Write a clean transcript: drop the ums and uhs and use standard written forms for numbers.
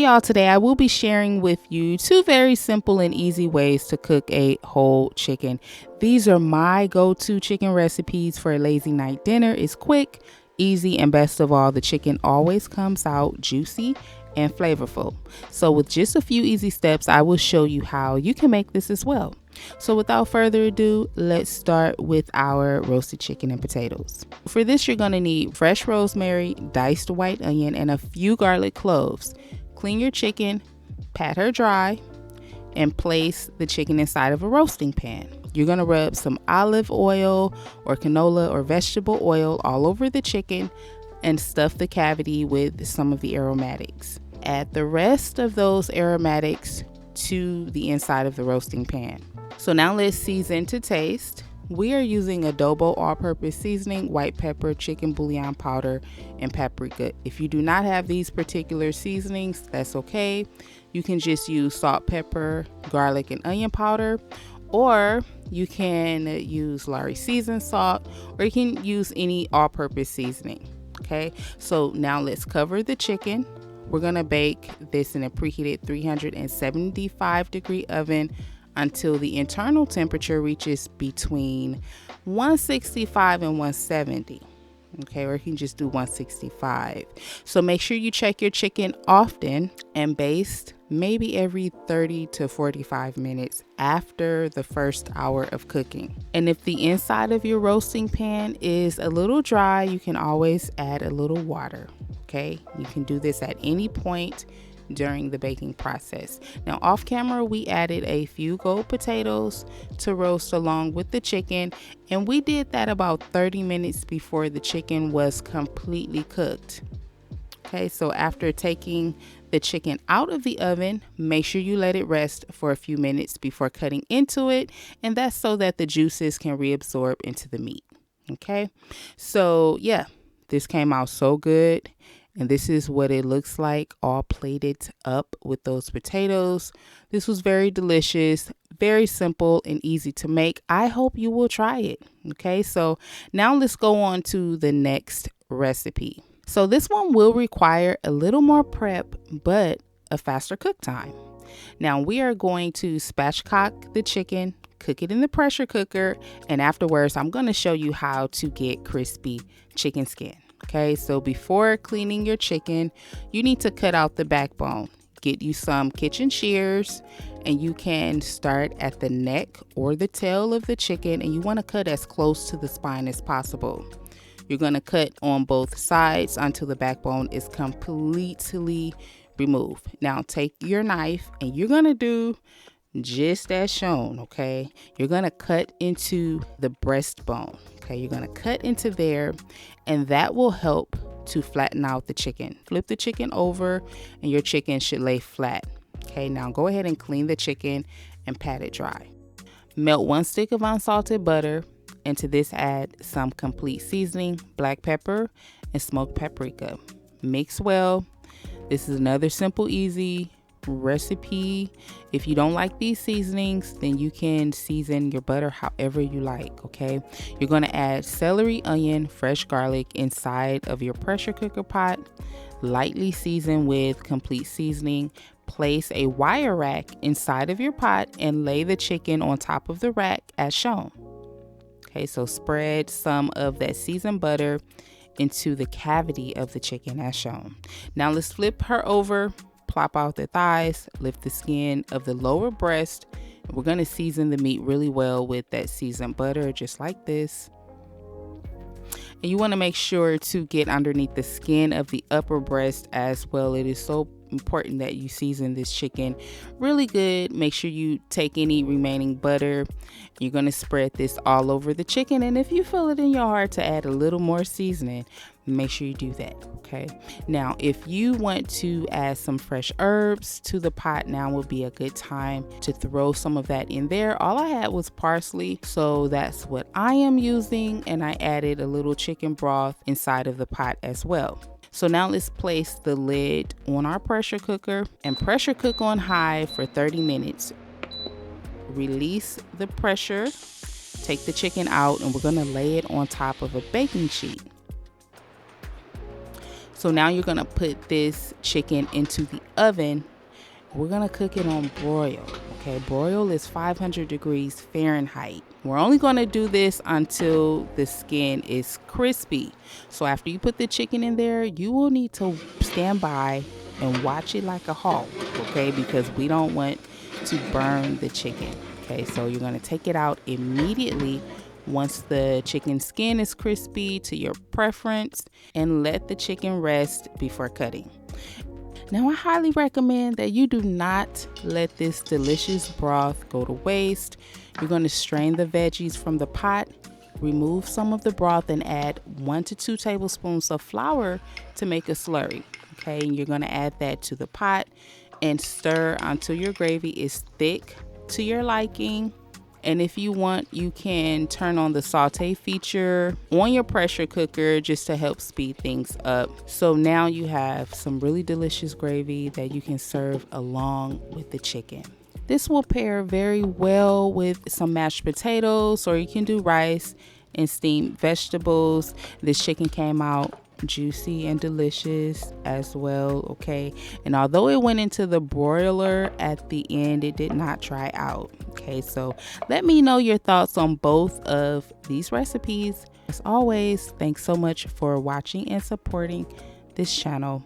y'all, today I will be sharing with you two very simple and easy ways to cook a whole chicken. These are my go-to chicken recipes for a lazy night dinner. It's quick, easy, and best of all, the chicken always comes out juicy and flavorful. So with just a few easy steps, I will show you how you can make this as well. So without further ado, let's start with our roasted chicken and potatoes. For this, you're going to need fresh rosemary, diced white onion, and a few garlic cloves. Clean your chicken, pat her dry, and place the chicken inside of a roasting pan. You're going to rub some olive oil or canola or vegetable oil all over the chicken and stuff the cavity with some of the aromatics. Add the rest of those aromatics to the inside of the roasting pan. So now let's season to taste. We are using Adobo all-purpose seasoning, white pepper, chicken bouillon powder, and paprika. If you do not have these particular seasonings, that's okay. You can just use salt, pepper, garlic, and onion powder, or you can use Lawry seasoned salt, or you can use any all-purpose seasoning. Okay, so now let's cover the chicken. We're gonna bake this in a preheated 375-degree oven until the internal temperature reaches between 165 and 170. Okay, or you can just do 165. So make sure you check your chicken often and baste maybe every 30 to 45 minutes after the first hour of cooking. And if the inside of your roasting pan is a little dry, you can always add a little water. Okay, you can do this at any point during the baking process. Now off camera, we added a few gold potatoes to roast along with the chicken, and we did that about 30 minutes before the chicken was completely cooked. Okay, so after taking the chicken out of the oven, make sure you let it rest for a few minutes before cutting into it, and that's so that the juices can reabsorb into the meat. Okay, so yeah, this came out so good. And this is what it looks like, all plated up with those potatoes. This was very delicious, very simple and easy to make. I hope you will try it. Okay, so now let's go on to the next recipe. So this one will require a little more prep, but a faster cook time. Now we are going to spatchcock the chicken, cook it in the pressure cooker, and afterwards I'm going to show you how to get crispy chicken skin. Okay, so before cleaning your chicken, you need to cut out the backbone. Get you some kitchen shears, and you can start at the neck or the tail of the chicken, and you want to cut as close to the spine as possible. You're going to cut on both sides until the backbone is completely removed. Now take your knife and you're going to do just as shown. Okay, you're going to cut into the breastbone. Okay, you're going to cut into there, and that will help to flatten out the chicken. Flip the chicken over and your chicken should lay flat. Okay, now go ahead and clean the chicken and pat it dry. Melt 1 stick of unsalted butter, and to this add some complete seasoning, black pepper, and smoked paprika. Mix well. This is another simple, easy recipe. If you don't like these seasonings, then you can season your butter however you like. Okay, you're going to add celery, onion, fresh garlic inside of your pressure cooker pot. Lightly season with complete seasoning. Place a wire rack inside of your pot and lay the chicken on top of the rack as shown. Okay, so spread some of that seasoned butter into the cavity of the chicken as shown. Now let's flip her over. Plop out the thighs, lift the skin of the lower breast. We're going to season the meat really well with that seasoned butter, just like this. And you want to make sure to get underneath the skin of the upper breast as well. It is so important that you season this chicken really good. Make sure you take any remaining butter. You're going to spread this all over the chicken, and if you feel it in your heart to add a little more seasoning, make sure you do that. Okay, now if you want to add some fresh herbs to the pot, now would be a good time to throw some of that in there. All I had was parsley, so that's what I am using, and I added a little chicken broth inside of the pot as well. So now let's place the lid on our pressure cooker and pressure cook on high for 30 minutes. Release the pressure, take the chicken out, and we're going to lay it on top of a baking sheet. So now you're gonna put this chicken into the oven. We're gonna cook it on broil. Okay, broil is 500 degrees Fahrenheit. We're only gonna do this until the skin is crispy. So after you put the chicken in there, you will need to stand by and watch it like a hawk, okay? Because we don't want to burn the chicken. Okay, so you're gonna take it out immediately once the chicken skin is crispy to your preference, and let the chicken rest before cutting. Now, I highly recommend that you do not let this delicious broth go to waste. You're going to strain the veggies from the pot, remove some of the broth, and add 1 to 2 tablespoons of flour to make a slurry. Okay, and you're going to add that to the pot and stir until your gravy is thick to your liking. And if you want, you can turn on the saute feature on your pressure cooker just to help speed things up. So now you have some really delicious gravy that you can serve along with the chicken. This will pair very well with some mashed potatoes, or you can do rice and steamed vegetables. This chicken came out juicy and delicious as well, okay? And although it went into the broiler at the end, it did not dry out, okay? So let me know your thoughts on both of these recipes. As always, thanks so much for watching and supporting this channel.